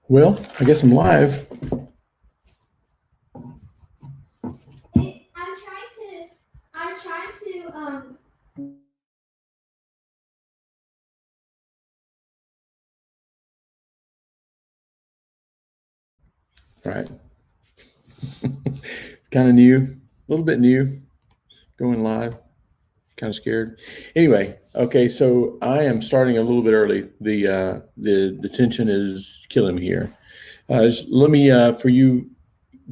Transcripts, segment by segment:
Well, I guess I'm live. I tried to Right. It's kind of new, a little bit new, going live. Kind of scared. Anyway, okay, so I am starting a little bit early. The tension is killing me here. Let me for you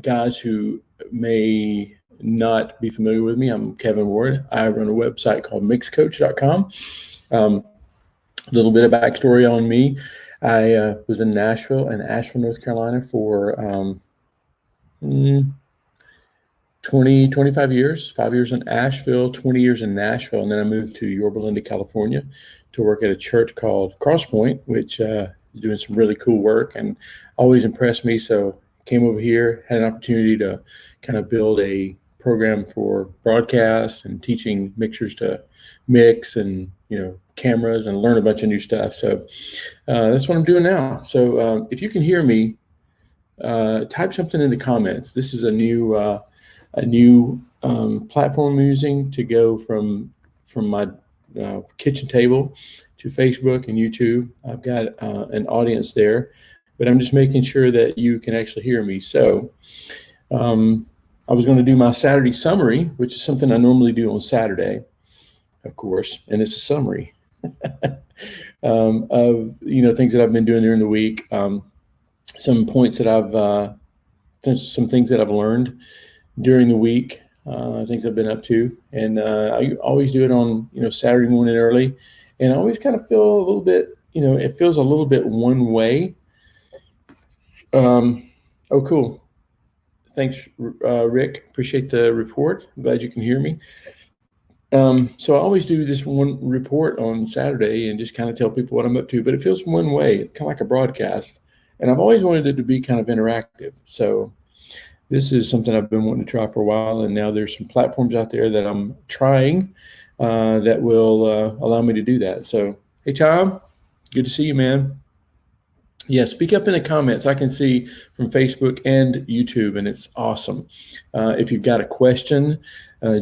guys who may not be familiar with me, I'm Kevin Ward. I run a website called MixCoach.com. A little bit of backstory on me. I was in Asheville, North Carolina for 25 years, 5 years in Asheville, 20 years in Nashville. And then I moved to Yorba Linda, California to work at a church called Crosspoint, which is doing some really cool work and always impressed me. So came over here, had an opportunity to kind of build a program for broadcasts and teaching mixers to mix and, cameras and learn a bunch of new stuff. So that's what I'm doing now. So if you can hear me, type something in the comments. This is a new platform I'm using to go from my kitchen table to Facebook and YouTube. I've got an audience there, but I'm just making sure that you can actually hear me. So I was going to do my Saturday summary, which is something I normally do on Saturday, of course, and it's a summary of things that I've been doing during the week. Some points that some things that I've learned during the week, things I've been up to. And I always do it on, Saturday morning early. And I always kind of feel a little bit, it feels a little bit one way. Oh, cool. Thanks, Rick. Appreciate the report. I'm glad you can hear me. So I always do this one report on Saturday and just kind of tell people what I'm up to, but it feels one way, kind of like a broadcast. And I've always wanted it to be kind of interactive. So this is something I've been wanting to try for a while, and now there's some platforms out there that I'm trying that will allow me to do that. So, hey, Tom, good to see you, man. Yeah, speak up in the comments. I can see from Facebook and YouTube, and it's awesome. If you've got a question,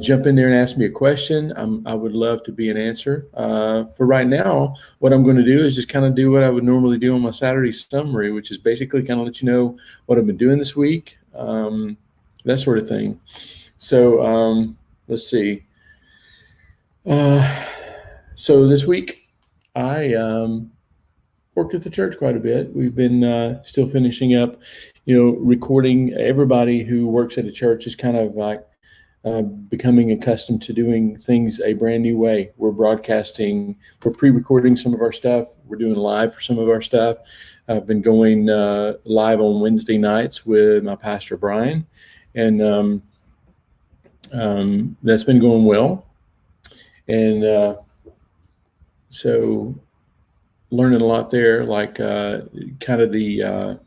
jump in there and ask me a question. I would love to be an answer. For right now, what I'm going to do is just kind of do what I would normally do on my Saturday summary, which is basically kind of let you know what I've been doing this week, that sort of thing. So let's see. So this week, I worked at the church quite a bit. We've been still finishing up, recording. Everybody who works at a church is kind of like becoming accustomed to doing things a brand new way. We're broadcasting, we're pre-recording some of our stuff. We're doing live for some of our stuff. I've been going live on Wednesday nights with my pastor, Brian, and that's been going well. And so learning a lot there, like kind of the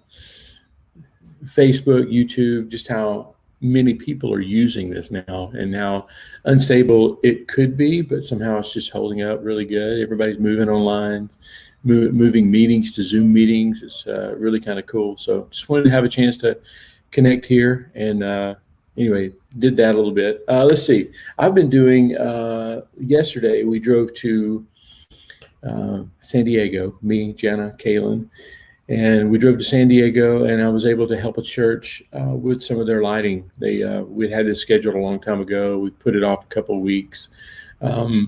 Facebook, YouTube, just how many people are using this now and how unstable it could be, but somehow it's just holding up really good. Everybody's moving online, moving meetings to Zoom meetings. It's really kind of cool. So just wanted to have a chance to connect here. And anyway, did that a little bit. Let's see. I've been doing, yesterday we drove to San Diego, me, Jenna, Kaylin, and we drove to San Diego, and I was able to help a church with some of their lighting. We'd had this scheduled a long time ago. We put it off a couple of weeks. I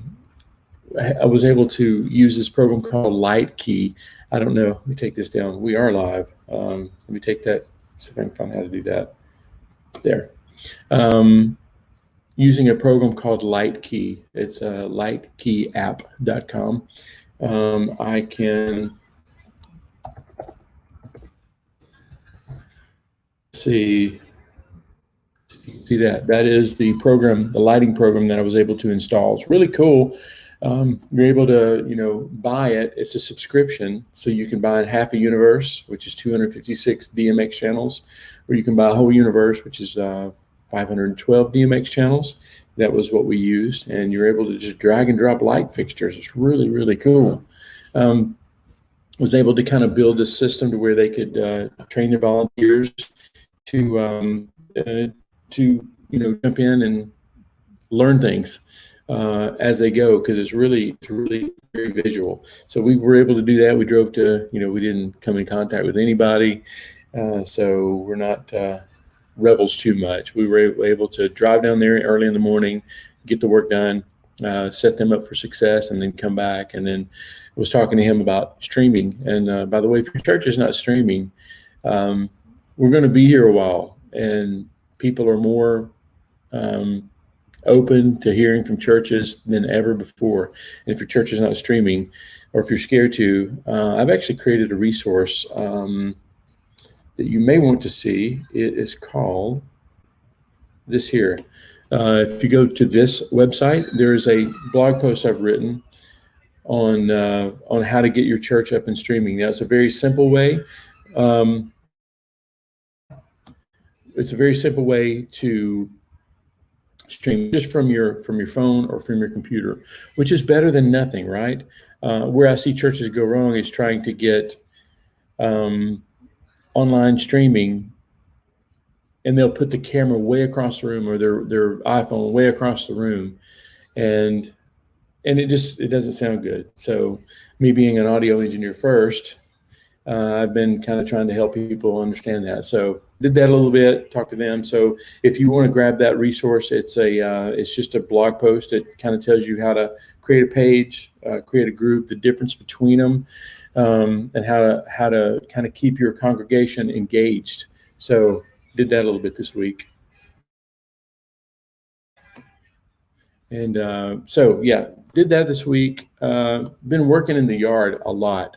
was able to use this program called Light Key. I don't know. Let me take this down. We are live. Let me take that, see if I can find how to do that. There. Using a program called Light Key. It's lightkeyapp.com. I can see that. That is the program, the lighting program that I was able to install. It's really cool. You're able to, buy it. It's a subscription, so you can buy half a universe, which is 256 DMX channels, or you can buy a whole universe, which is 512 DMX channels. That was what we used, and you're able to just drag and drop light fixtures. It's really, really cool. was able to kind of build this system to where they could train their volunteers to jump in and learn things as they go, because it's really very visual. So we were able to do that. We drove to, we didn't come in contact with anybody, so we're not rebels too much. We were able to drive down there early in the morning, get the work done, set them up for success, and then come back. And then I was talking to him about streaming. And by the way, if your church is not streaming, we're going to be here a while, and people are more open to hearing from churches than ever before. And if your church is not streaming, or if you're scared to, I've actually created a resource that you may want to see. It is called this here. If you go to this website, there is a blog post I've written on how to get your church up and streaming. Now, it's a very simple way. It's a very simple way to stream just from your phone or from your computer, which is better than nothing, right? Where I see churches go wrong is trying to get online streaming, and they'll put the camera way across the room, or their iPhone way across the room, and it doesn't sound good. So me being an audio engineer first, I've been kind of trying to help people understand that. So did that a little bit, talked to them. So if you want to grab that resource, it's just a blog post. It kind of tells you how to create a page, create a group, the difference between them, and how to kind of keep your congregation engaged. So did that a little bit this week. And so, yeah, did that this week. Been working in the yard a lot.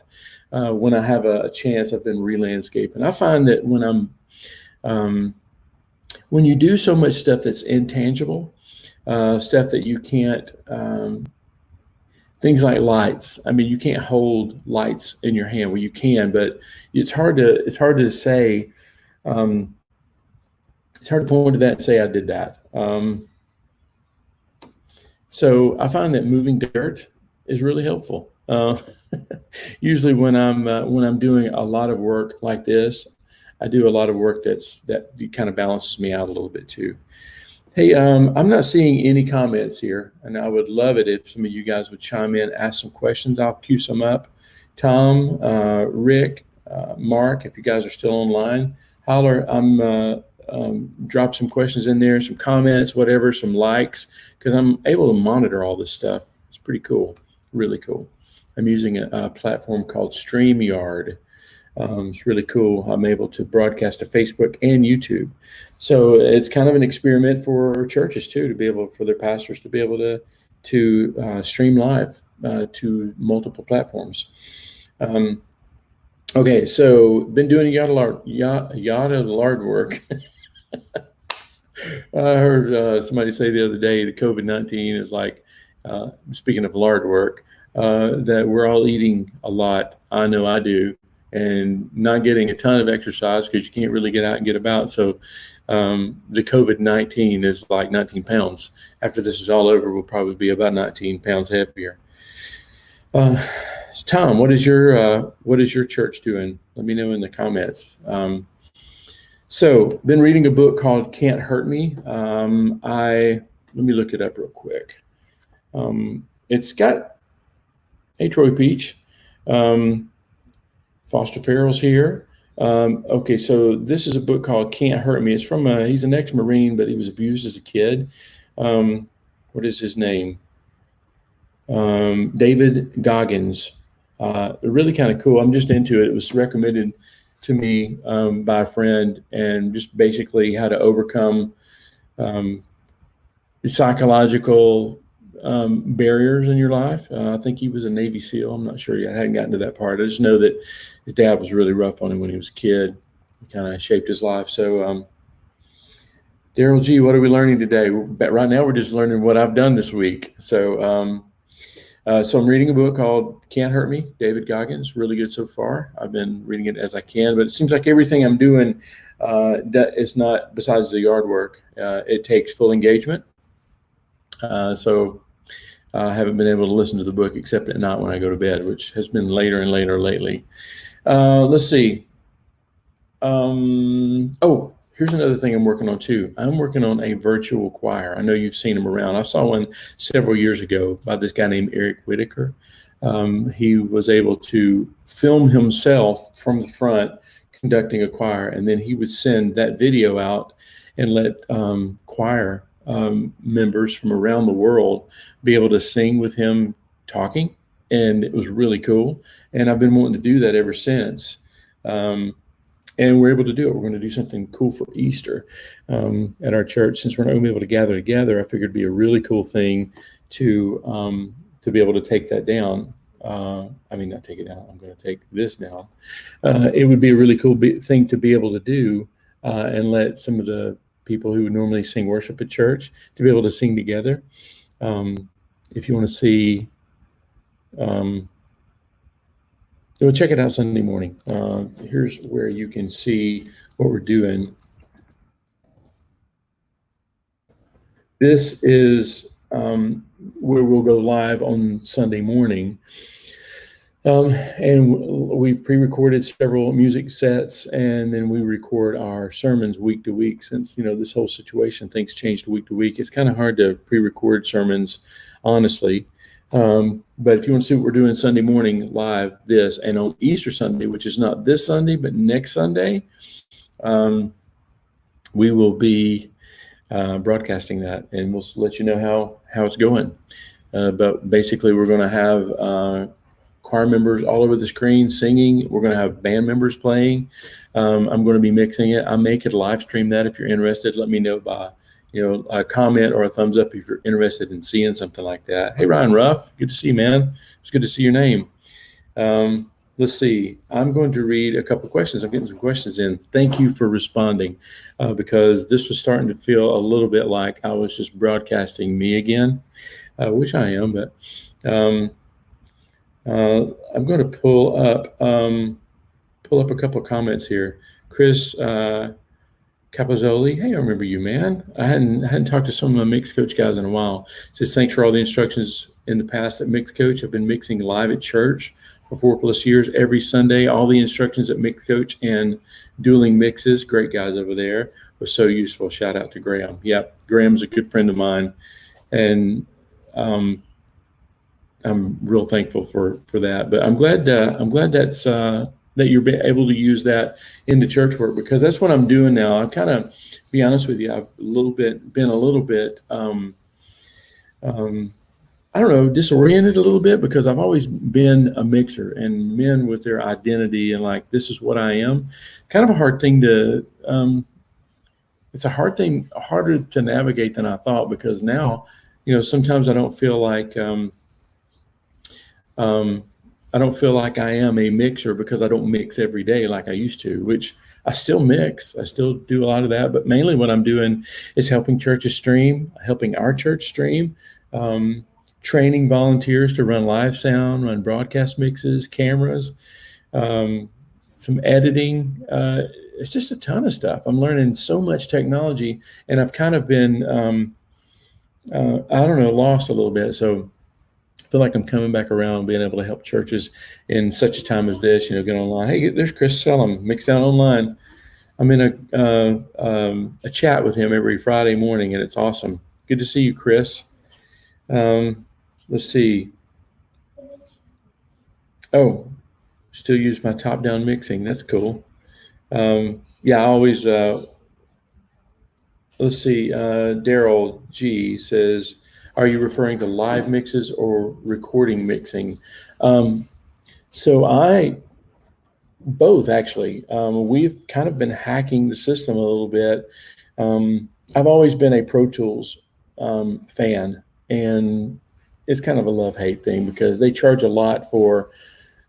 When I have a chance, I've been re-landscaping. I find that when you do so much stuff that's intangible, stuff that you can't, things like lights. I mean, you can't hold lights in your hand. Well, you can, but it's hard to say. It's hard to point to that and say I did that. So I find that moving dirt is really helpful. Usually when I'm doing a lot of work like this, I do a lot of work that kind of balances me out a little bit too. Hey, I'm not seeing any comments here, and I would love it if some of you guys would chime in, ask some questions. I'll queue some up. Tom, Rick, Mark, if you guys are still online, holler. Drop some questions in there, some comments, whatever, some likes, because I'm able to monitor all this stuff. It's pretty cool, really cool. I'm using a platform called StreamYard. It's really cool. I'm able to broadcast to Facebook and YouTube. So it's kind of an experiment for churches too, to be able, for their pastors to be able to stream live to multiple platforms. Okay, so been doing a lot of lard work. I heard somebody say the other day that COVID-19 is like, speaking of lard work, that we're all eating a lot. I know I do, and not getting a ton of exercise because you can't really get out and get about. So the COVID-19 is like 19 pounds. After this is all over, we'll probably be about 19 pounds heavier. Tom, what is your church doing? Let me know in the comments. So been reading a book called Can't Hurt Me. Let me look it up real quick. It's got, hey, Troy Peach, Foster Farrell's here. Okay, so this is a book called Can't Hurt Me. It's from, he's an ex-Marine, but he was abused as a kid. What is his name? David Goggins. Really kind of cool. I'm just into it. It was recommended to me by a friend, and just basically how to overcome psychological barriers in your life. I think he was a Navy SEAL. I'm not sure yet. I hadn't gotten to that part. I just know that his dad was really rough on him when he was a kid. It kind of shaped his life. So Daryl G, what are we learning today? Right now we're just learning what I've done this week. So so I'm reading a book called Can't Hurt Me, David Goggins. Really good so far. I've been reading it as I can, but it seems like everything I'm doing is not, besides the yard work, it takes full engagement. So I haven't been able to listen to the book except at night when I go to bed, which has been later and later lately. Let's see. Oh, here's another thing I'm working on too. I'm working on a virtual choir. I know you've seen them around. I saw one several years ago by this guy named Eric Whitaker. He was able to film himself from the front conducting a choir, and then he would send that video out and let choir members from around the world be able to sing with him talking, and it was really cool. And I've been wanting to do that ever since. And we're able to do it. We're going to do something cool for Easter at our church. Since we're not going to be able to gather together, I figured it'd be a really cool thing to be able to take that down. Not take it down. I'm going to take this down. It would be a really cool thing to be able to do and let some of the people who would normally sing worship at church to be able to sing together. If you want to see, check it out Sunday morning. Here's where you can see what we're doing. This is where we'll go live on Sunday morning. And we've pre-recorded several music sets, and then we record our sermons week to week. Since, this whole situation, things changed week to week. It's kind of hard to pre-record sermons, honestly. But if you want to see what we're doing Sunday morning live, and on Easter Sunday, which is not this Sunday, but next Sunday, we will be broadcasting that, and we'll let you know how it's going. But basically, we're going to have choir members all over the screen singing. We're going to have band members playing. I'm going to be mixing it. I may could live stream that. If you're interested, let me know by a comment or a thumbs up if you're interested in seeing something like that. Hey, Ryan Ruff, good to see you, man. It's good to see your name. Let's see. I'm going to read a couple of questions. I'm getting some questions in. Thank you for responding, because this was starting to feel a little bit like I was just broadcasting me again, which I am. But I'm going to pull up a couple of comments here. Chris Capozzoli, hey, I remember you, man. I hadn't talked to some of my MixCoach guys in a while. Says, thanks for all the instructions in the past at MixCoach. I've been mixing live at church for 4+ years every Sunday. All the instructions at MixCoach and Dueling Mixes, great guys over there, was so useful. Shout out to Graham. Yep, Graham's a good friend of mine, and I'm real thankful for that. But I'm glad that's that you're able to use that in the church work, because that's what I'm doing now. I'm kind of, be honest with you, I've been a little bit I don't know, disoriented a little bit, because I've always been a mixer, and men with their identity and like, this is what I am, kind of a hard thing to it's harder to navigate than I thought, because now, sometimes I don't feel like I am a mixer, because I don't mix every day like I used to, which I still mix. I still do a lot of that. But mainly what I'm doing is helping churches stream, helping our church stream, training volunteers to run live sound, run broadcast mixes, cameras, some editing. It's just a ton of stuff. I'm learning so much technology, and I've kind of been, lost a little bit. So I feel like I'm coming back around, being able to help churches in such a time as this, get online. Hey, there's Chris Sellum, Mixdown Online. I'm in a chat with him every Friday morning, and it's awesome. Good to see you, Chris. Let's see. Oh, still use my top-down mixing. That's cool. I always, let's see. Daryl G says, are you referring to live mixes or recording mixing? Both actually. We've kind of been hacking the system a little bit. I've always been a Pro Tools fan, and it's kind of a love-hate thing, because they charge a lot for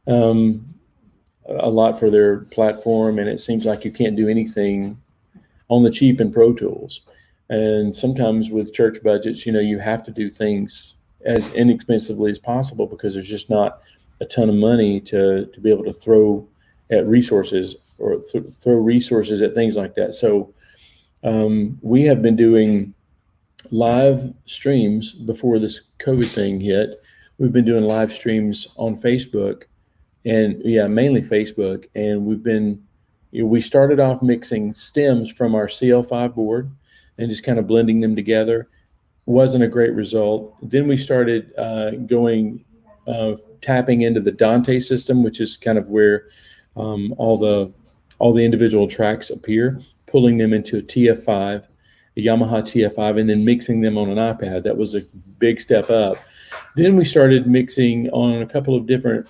their platform, and it seems like you can't do anything on the cheap in Pro Tools. And sometimes with church budgets, you have to do things as inexpensively as possible, because there's just not a ton of money to be able to throw at resources, or throw resources at things like that. So we have been doing live streams before this COVID thing hit. We've been doing live streams on Facebook, and mainly Facebook. And we started off mixing stems from our CL5 board and just kind of blending them together. Wasn't a great result. Then we started tapping into the Dante system, which is kind of where all the individual tracks appear, pulling them into a TF5, a Yamaha TF5, and then mixing them on an iPad. That was a big step up. Then we started mixing on a couple of different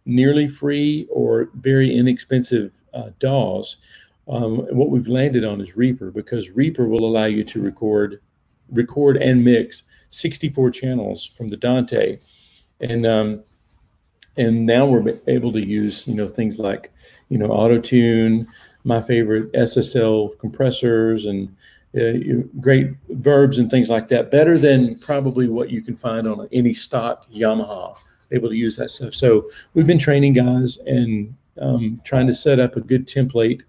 nearly free or very inexpensive DAWs. What we've landed on is Reaper, because Reaper will allow you to record and mix 64 channels from the Dante, and now we're able to use things like auto tune, my favorite SSL compressors, and great verbs and things like that, better than probably what you can find on any stock Yamaha. Able to use that stuff. So we've been training guys and trying to set up a good template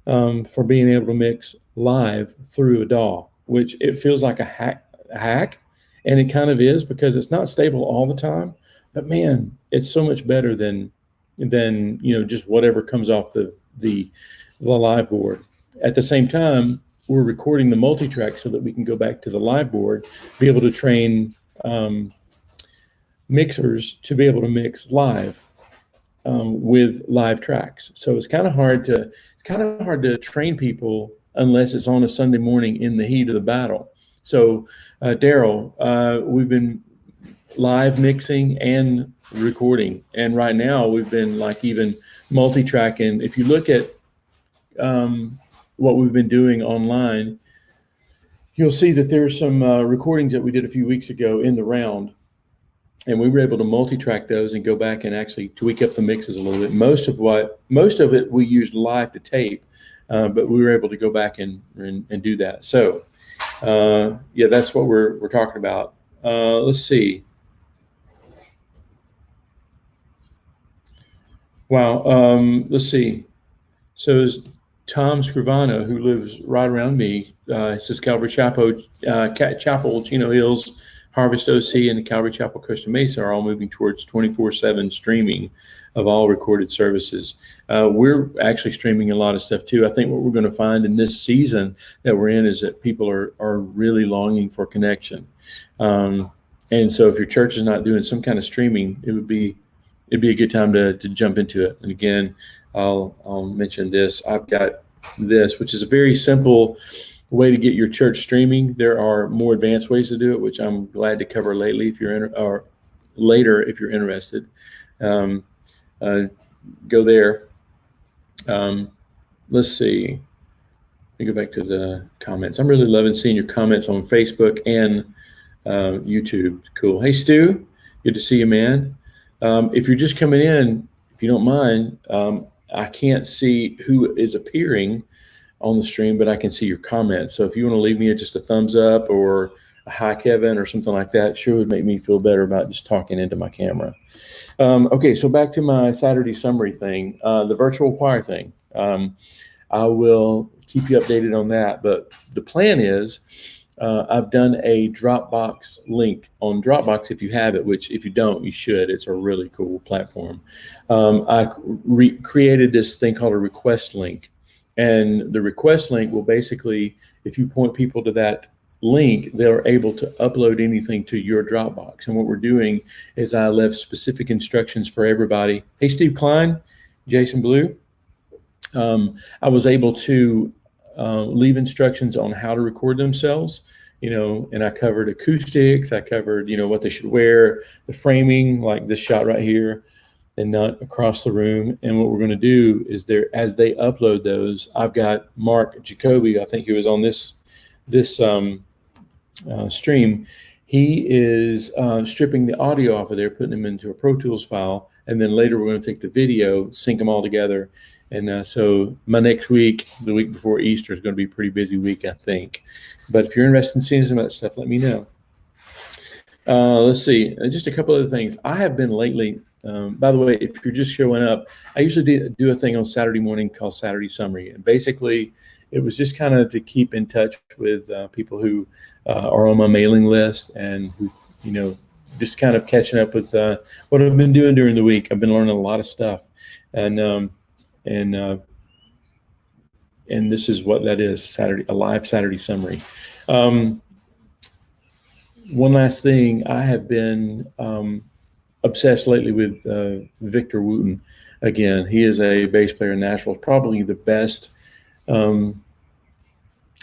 for being able to mix live through a DAW, which it feels like a hack, and it kind of is, because it's not stable all the time. But man, it's so much better than just whatever comes off the live board. At the same time, we're recording the multi-track so that we can go back to the live board, be able to train mixers to be able to mix live with live tracks. So it's kind of hard to train people unless it's on a Sunday morning in the heat of the battle. So Daryl, we've been live mixing and recording, and right now we've been even multi-tracking. If you look at what we've been doing online, you'll see that there's some recordings that we did a few weeks ago in the round, and we were able to multi-track those and go back and actually tweak up the mixes a little bit. Most of it we used live to tape, but we were able to go back and do that. So that's what we're talking about. Let's see. Wow. Let's see. So is Tom Scrivano, who lives right around me, says Calvary Chapel, Chino Hills, Harvest OC, and the Calvary Chapel Costa Mesa are all moving towards 24/7 streaming of all recorded services. We're actually streaming a lot of stuff too. I think what we're going to find in this season that we're in is that people are really longing for connection. And so if your church is not doing some kind of streaming, it'd be a good time to jump into it. And again, I'll mention this. I've got this, which is a very simple way to get your church streaming. There are more advanced ways to do it, which I'm glad to cover later if you're interested. Go there. Let's see. Let me go back to the comments. I'm really loving seeing your comments on Facebook and YouTube. Cool. Hey, Stu, good to see you, man. If you're just coming in, if you don't mind, I can't see who is appearing on the stream, but I can see your comments. So if you want to leave me just a thumbs up or a hi, Kevin, or something like that, sure would make me feel better about just talking into my camera. Okay, so back to my Saturday summary thing, the virtual choir thing. I will keep you updated on that, but the plan is I've done a Dropbox link on Dropbox if you have it, which if you don't, you should. It's a really cool platform. I created this thing called a request link. And the request link will basically, if you point people to that link, they're able to upload anything to your Dropbox. And what we're doing is I left specific instructions for everybody. Hey, Steve Klein, Jason Blue. I was able to leave instructions on how to record themselves, and I covered acoustics. I covered, what they should wear, the framing, like this shot right here, and not across the room. And what we're going to do is as they upload those, I've got Mark Jacoby, I think he was on this stream. He is stripping the audio off of there, putting them into a Pro Tools file, and then later we're going to take the video, sync them all together. And so my next week, the week before Easter, is going to be a pretty busy week, I think. But if you're interested in seeing some of that stuff, let me know. Let's see, just a couple other things. I have been lately, by the way, if you're just showing up, I usually do a thing on Saturday morning called Saturday Summary. And basically, it was just kind of to keep in touch with people who are on my mailing list and who, just kind of catching up with what I've been doing during the week. I've been learning a lot of stuff, and and uh, and this is what that is: a live Saturday summary. Um, One last thing, I have been obsessed lately with Victor Wooten. Again, he is a bass player in Nashville, probably the um,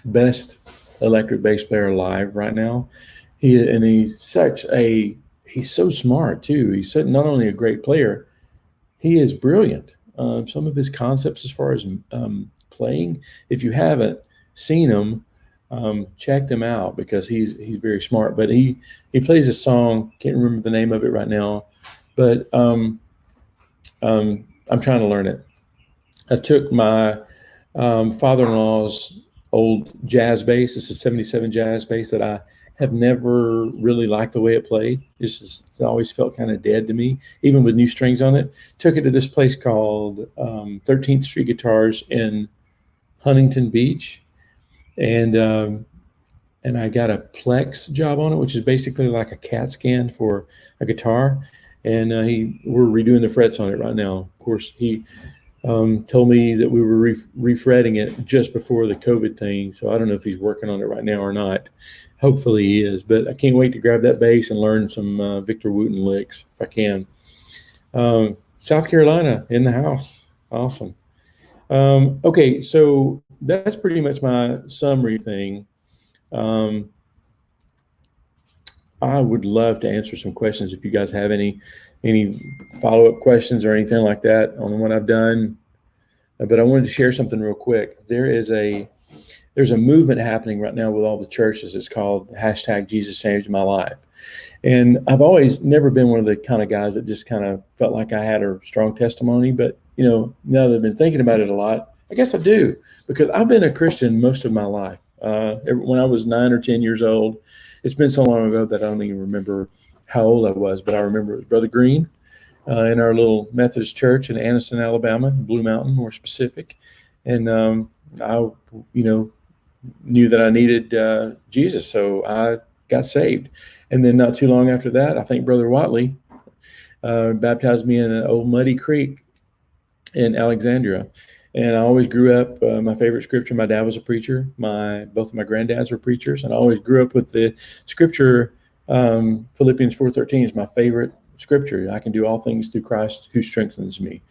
best electric bass player alive right now. He's so smart too. He's not only a great player, he is brilliant. Some of his concepts as far as playing, if you haven't seen him, check them out because he's very smart. But he plays a song, can't remember the name of it right now, but I'm trying to learn it. I took my father-in-law's old jazz bass. It's a '77 jazz bass that I have never really liked the way it played. It's always felt kind of dead to me, even with new strings on it. Took it to this place called 13th Street Guitars in Huntington Beach, and I got a Plex job on it, which is basically like a CAT scan for a guitar. And we're redoing the frets on it right now. Of course, he told me that we were refretting it just before the COVID thing. So I don't know if he's working on it right now or not. Hopefully he is. But I can't wait to grab that bass and learn some Victor Wooten licks if I can. South Carolina in the house. Awesome. Okay, so that's pretty much my summary thing. I would love to answer some questions if you guys have any follow-up questions or anything like that on what I've done. But I wanted to share something real quick. There's a movement happening right now with all the churches. It's called #JesusChangedMyLife. And I've always never been one of the kind of guys that just kind of felt like I had a strong testimony. But, now that I've been thinking about it a lot, I guess I do, because I've been a Christian most of my life. When I was 9 or 10 years old, it's been so long ago that I don't even remember how old I was, but I remember it was Brother Green in our little Methodist church in Anniston, Alabama, Blue Mountain, more specific. And I, knew that I needed Jesus, so I got saved. And then not too long after that, I think Brother Watley baptized me in an old muddy creek in Alexandria. And I always grew up, my favorite scripture, my dad was a preacher. Both of my granddads were preachers. And I always grew up with the scripture, Philippians 4:13 is my favorite scripture. I can do all things through Christ who strengthens me.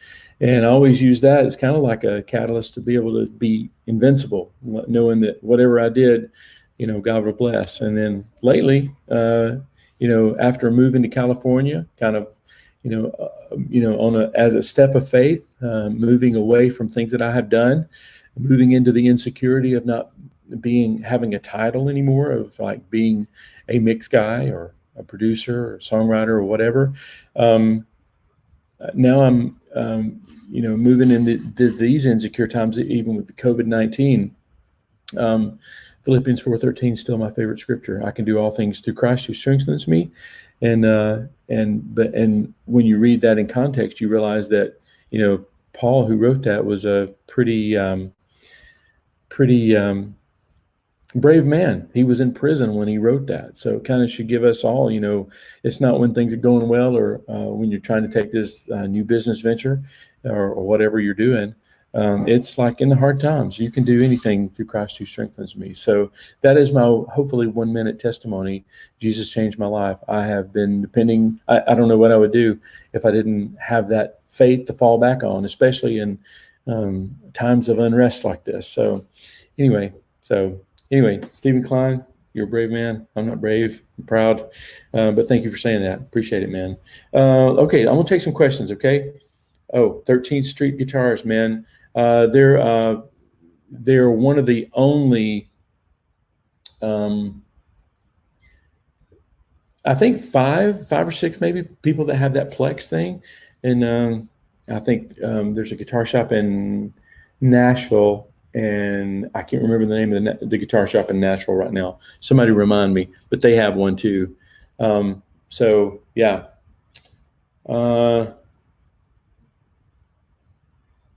And I always use that as kind of like a catalyst to be able to be invincible, knowing that whatever I did, God will bless. And then lately, after moving to California, kind of, as a step of faith, moving away from things that I have done, moving into the insecurity of not having a title anymore, of like being a mix guy or a producer or songwriter or whatever. Now I'm, moving into these insecure times, even with the COVID-19. Philippians 4:13 is still my favorite scripture. I can do all things through Christ who strengthens me. And when you read that in context, you realize that, Paul, who wrote that, was a pretty brave man. He was in prison when he wrote that. So it kind of should give us all, it's not when things are going well or when you're trying to take this new business venture or whatever you're doing. It's like in the hard times, you can do anything through Christ who strengthens me. So that is my hopefully 1-minute testimony. Jesus changed my life. I have been depending. I don't know what I would do if I didn't have that faith to fall back on, especially in times of unrest like this. So anyway, Stephen Klein, you're a brave man. I'm not brave. I'm proud. But thank you for saying that. Appreciate it, man. Okay, I'm going to take some questions, okay? 13th Street Guitars, man. They're one of the only, I think five or six maybe people that have that Plex thing. And I think there's a guitar shop in Nashville, and I can't remember the name of the guitar shop in Nashville right now. Somebody remind me, but they have one too. So yeah.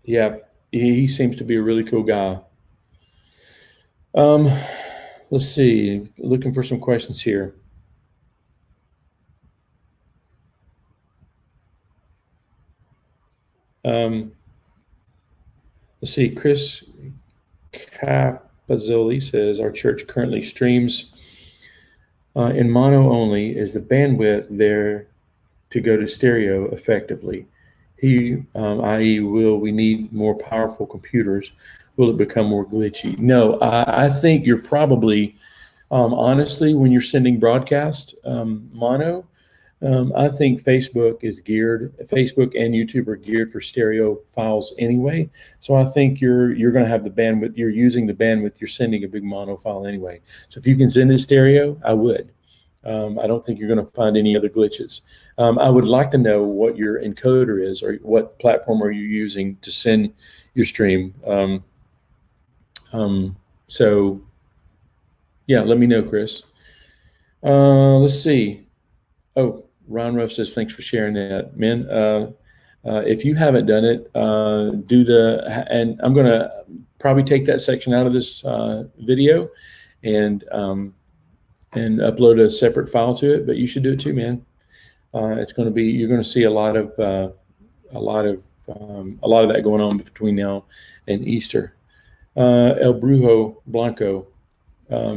Yeah, he seems to be a really cool guy. Let's see. Looking for some questions here. Let's see. Chris Capazzoli says our church currently streams in mono only. Is the bandwidth there to go to stereo effectively? I.e., will we need more powerful computers? Will it become more glitchy? No, I think you're probably, honestly, when you're sending broadcast mono, I think Facebook and YouTube are geared for stereo files anyway. So I think you're going to have the bandwidth. You're using the bandwidth. You're sending a big mono file anyway. So if you can send it stereo, I would. I don't think you're going to find any other glitches. I would like to know what your encoder is, or what platform are you using to send your stream. So yeah, let me know, Chris. Let's see. Oh, Ron Ruff says, thanks for sharing that, man. If you haven't done it, and I'm going to probably take that section out of this video and upload a separate file to it, but you should do it too, man. You're going to see a lot of that going on between now and Easter. El Brujo Blanco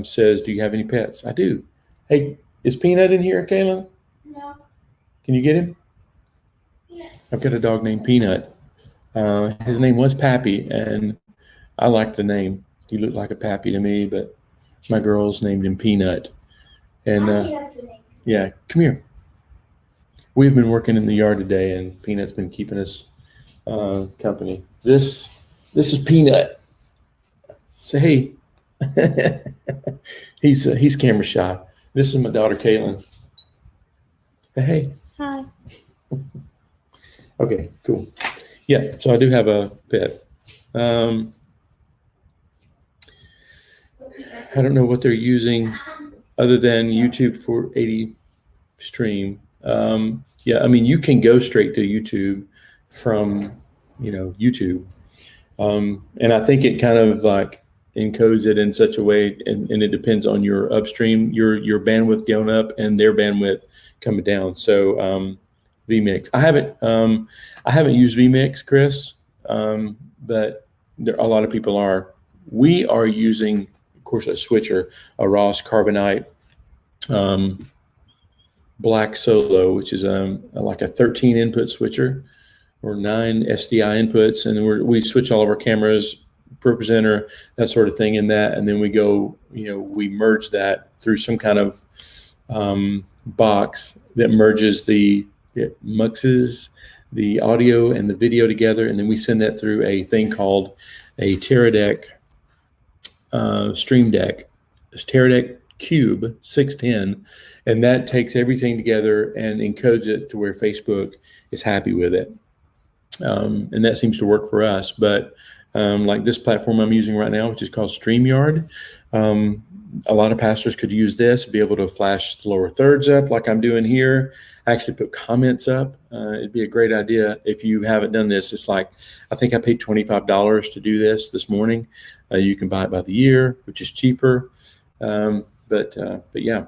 says, do you have any pets? I do. Hey, is Peanut in here, Kaylin? No. Can you get him? Yeah. I've got a dog named Peanut. His name was Pappy, and I liked the name. He looked like a Pappy to me, but my girls named him Peanut. And yeah, come here. We've been working in the yard today, and Peanut's been keeping us company. This is Peanut. Say hey. He's camera shy. This is my daughter Kaylin. Hey. Hi. Okay, cool. Yeah, so I do have a pet. I don't know what they're using other than YouTube 480 stream. Yeah, I mean, you can go straight to YouTube from, YouTube. And I think it kind of like encodes it in such a way, and it depends on your upstream, your bandwidth going up and their bandwidth coming down. So vMix. I haven't used vMix, Chris, but a lot of people are. We are using, of course, a switcher, a Ross Carbonite Black Solo, which is like a 13 input switcher or 9 SDI inputs, and we switch all of our cameras, ProPresenter, that sort of thing in that, and then we go, we merge that through some kind of box that muxes the audio and the video together, and then we send that through a thing called a Teradek Stream Deck. It's Teradek Cube 610, and that takes everything together and encodes it to where Facebook is happy with it. And that seems to work for us. But like this platform I'm using right now, which is called StreamYard, a lot of pastors could use this, be able to flash the lower thirds up like I'm doing here, actually put comments up. It'd be a great idea if you haven't done this. It's like, I think I paid $25 to do this morning. You can buy it by the year, which is cheaper. But yeah,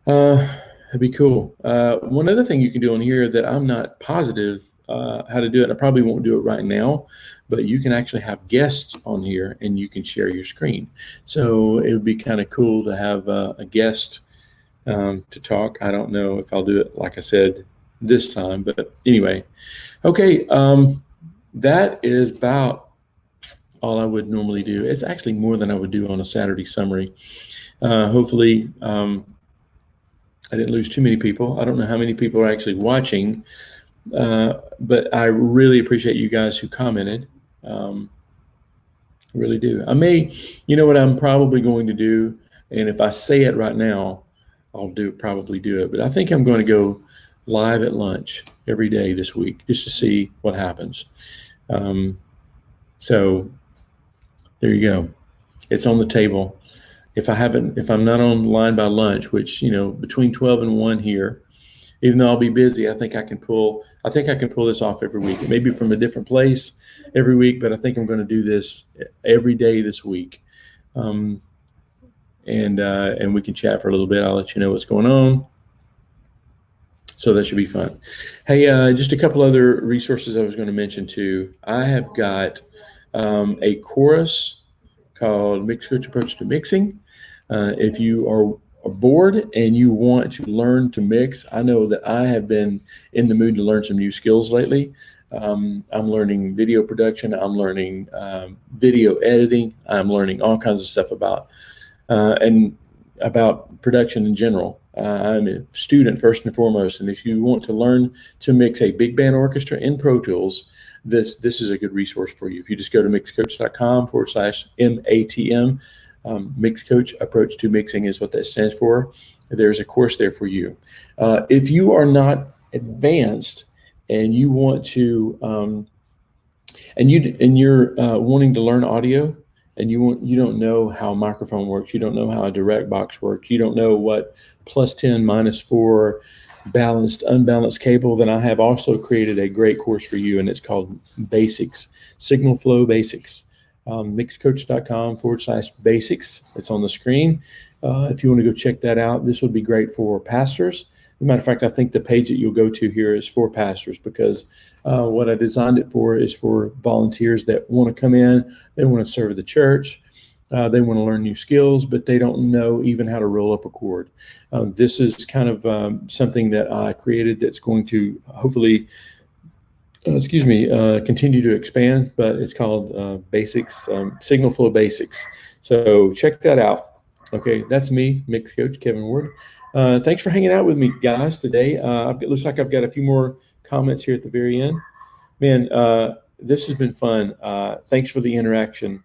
it'd be cool. One other thing you can do on here that I'm not positive how to do it, I probably won't do it right now, but you can actually have guests on here and you can share your screen. So it would be kind of cool to have a guest to talk. I don't know if I'll do it, like I said, this time, but anyway. Okay, that is about all I would normally do. It's actually more than I would do on a Saturday summary. Hopefully, I didn't lose too many people. I don't know how many people are actually watching, but I really appreciate you guys who commented. Really do. I may, what I'm probably going to do, and if I say it right now, I'll probably do it. But I think I'm going to go live at lunch every day this week just to see what happens. So there you go. It's on the table. If I'm not online by lunch, which, between 12 and 1 here, even though I'll be busy, I think I can pull this off every week. It may be from a different place every week, but I think I'm going to do this every day this week. and we can chat for a little bit. I'll let you know what's going on. So that should be fun. Hey, just a couple other resources I was going to mention too. I have got a course called MixCoach Approach to Mixing. If you are bored and you want to learn to mix, I know that I have been in the mood to learn some new skills lately. I'm learning video production. I'm learning video editing. I'm learning all kinds of stuff about production in general. I'm a student first and foremost, and if you want to learn to mix a big band orchestra in Pro Tools, this is a good resource for you. If you just go to mixcoach.com/MATM, MixCoach Approach to Mixing is what that stands for. There's a course there for you. If you are not advanced and you want to, and you're wanting to learn audio, and you don't know how a microphone works, you don't know how a direct box works, you don't know what +10, -4, balanced, unbalanced cable, then I have also created a great course for you, and it's called Basics, Signal Flow Basics. Mixcoach.com/basics. It's on the screen. If you want to go check that out, this would be great for pastors. As a matter of fact, I think the page that you'll go to here is for pastors, because what I designed it for is for volunteers that want to come in, they want to serve the church, they want to learn new skills, but they don't know even how to roll up a chord. This is kind of something that I created that's going to hopefully continue to expand, but it's called Basics, Signal Flow Basics. So check that out. Okay, that's me, Mix Coach Kevin Ward. Thanks for hanging out with me, guys, today. It looks like I've got a few more comments here at the very end. Man, this has been fun. Thanks for the interaction.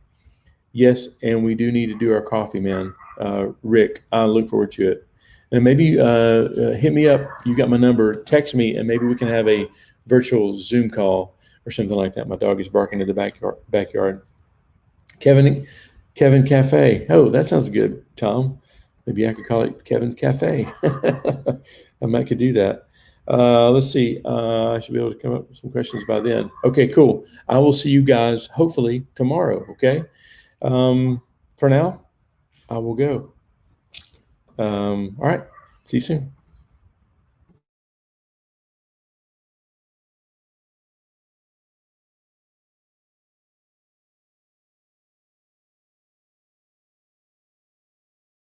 Yes, and we do need to do our coffee, man. Rick, I look forward to it. And maybe hit me up. You got my number. Text me, and maybe we can have a virtual Zoom call or something like that. My dog is barking in the backyard. Kevin Cafe. Oh, that sounds good, Tom. Maybe I could call it Kevin's Cafe. I might could do that. Let's see. I should be able to come up with some questions by then. Okay, cool. I will see you guys hopefully tomorrow. Okay. For now, I will go. All right. See you soon.